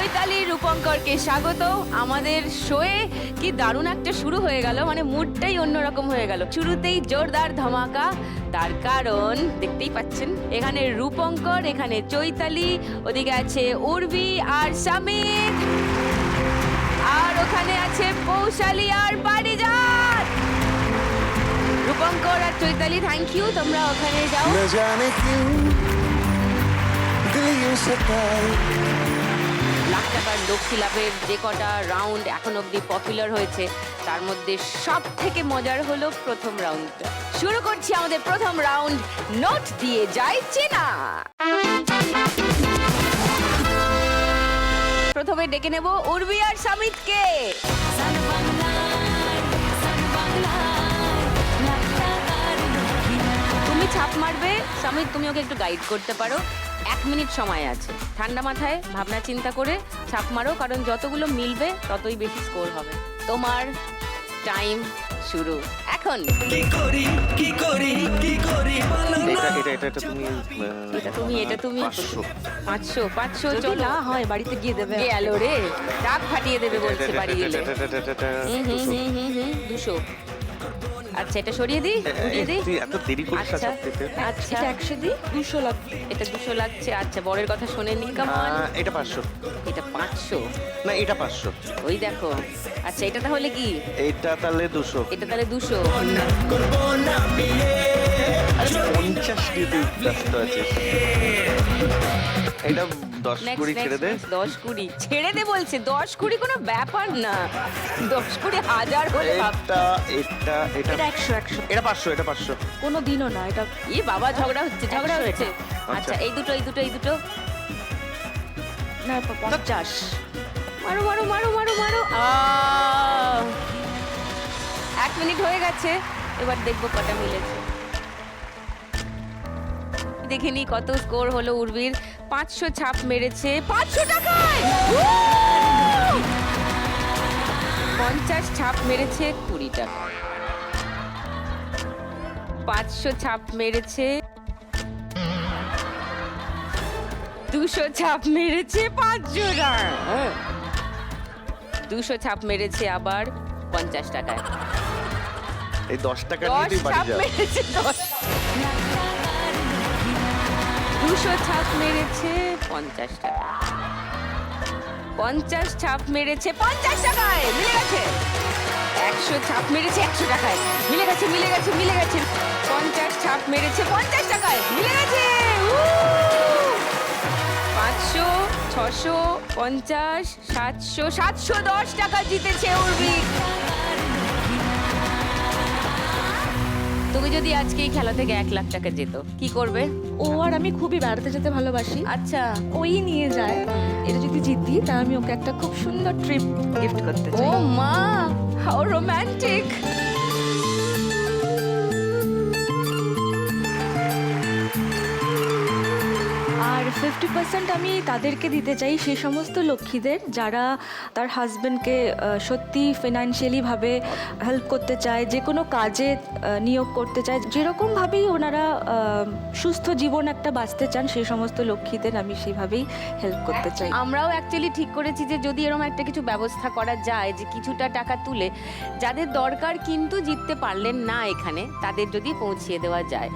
চৈতালি রূপঙ্করকে স্বাগত আমাদের শোয়ে। কি দারুণ একটা শুরু হয়ে গেল, মানে মুডটাই অন্যরকম হয়ে গেল। শুরুতেই জোরদার ধামাকা, তার কারণ দেখতেই পাচ্ছেন এখানে রূপঙ্কর, এখানে চৈতালি, ওদিকে আছে উর্বি আর সামিত, আর ওখানে আছে পৌশালী আর পারিজাত। রূপঙ্কর আর চৈতালি থ্যাংক ইউ, তোমরা ওখানে যাও। न जाने क्यों दिल यूं सताए। লাখ টাকার লক্ষ্মী লাভের যে কটা রাউন্ড এখন অব্দি পপুলার হয়েছে তার মধ্যে সব থেকে মজার হলো প্রথম রাউন্ডটা। শুরু করছি আমাদের প্রথম রাউন্ড, নোট দিয়ে যায় চেনা। প্রথমে ডেকে নেব উর্বি আর সামিতকে। তুমি ছাপ মারবে, সামিত তুমি ওকে একটু গাইড করতে পারো। 1 মিনিট সময় আছে, ঠান্ডা মাথায় ভাবনা চিন্তা করে ছাপ মারো, কারণ যতগুলো মিলবে ততই বেশি স্কোর হবে। তোমার টাইম শুরু এখন। এটা তুমি 500 চলো না হয় বাড়িতে গিয়ে দেবে। গেল রে, রাগ ফাটিয়ে দেবে বলছে বাড়ি গেলে। 200। আচ্ছা এটা সরিয়ে দিই, ঘুরিয়ে দিই। তুই এত দেরি করিস না আচ্ছা সব পেতে। আচ্ছা এটা 100 দিই, 200 লাগবে। এটা 200 লাগছে। আচ্ছা বরের কথা শোনেনি, কেমন? এটা 500। এটা 500, না এটা 500। ওই দেখো। আচ্ছা এটা তাহলে কি? এটা তাহলে 200। এটা তাহলে 200। আরে 50 দিয়ে তুই ব্যস্ত আছিস। এটা 10 20 ছেড়ে দে। 10 20 ছেড়ে দে বলছে। 10 20 কোনো ব্যাপার না, 10 20 হাজার হলে ভাব। এটা এটা 100 100 এটা 500, এটা 500। কোনো দিনও না এটা। ই বাবা, ঝগড়া হচ্ছে, ঝগড়া 100 হচ্ছে। আচ্ছা। আচ্ছা এই দুটো এই দুটো এই দুটো না 50। মারো মারো মারো মারো মারো। 1 মিনিট হয়ে গেছে, এবার দেখবো কটা মিলেছে। দেখিনি কত স্কোর হলো উর্বির। 500 ছাপ মেরেছে 500 টাকায়। 50 ছাপ মেরেছে 20 টাকা। 500 ছাপ মেরেছে, 200 ছাপ মেরেছে 500 টাকা। 200 ছাপ মেরেছে আবার 50 টাকায়। এই 10 টাকা নিয়ে 10 তুই বাড়ি ছাপ যা। মেরেছে 200 ছাপ মেরেছে 50 টাকা। 50 ছাপ মেরেছে 50 টাকায়, মিলে গেছে। 100 ছাপ মেরেছে 100 টাকায়, মিলে গেছে মিলে গেছে মিলে গেছে। 50 ছাপ মেরেছে 50 টাকায়, মিলে গেছে। 500 600 50 700 710 টাকা জিতেছে উর্বি। তুমি যদি আজকে এই খেলা থেকে 1 লাখ টাকা যেত কি করবে? ও আর আমি খুবই বেড়াতে যেতে ভালোবাসি। আচ্ছা ওই নিয়ে যায়। এটা যদি জিতি তাহলে আমি ওকে একটা খুব সুন্দর ট্রিপ গিফট করতে ও চাই। মা, হাউ রোমান্টিক। আর 50% আমি তাদেরকে দিতে চাই, সেই সমস্ত লক্ষ্মীদের যারা তার হাজবেন্ডকে সত্যি ফিনান্সিয়ালি ভাবে হেল্প করতে চায়, যে কোনো কাজে নিয়োগ করতে চায়, যেরকমভাবেই ওনারা সুস্থ জীবন একটা বাঁচতে চান, সেই সমস্ত লক্ষ্মীদের আমি সেইভাবেই হেল্প করতে চাই। আমরাও অ্যাকচুয়ালি ঠিক করেছি যে যদি এরকম একটা কিছু ব্যবস্থা করা যায়, যে কিছুটা টাকা তুলে যাদের দরকার কিন্তু জিততে পারলেন না এখানে, তাদের যদি পৌঁছিয়ে দেওয়া যায়।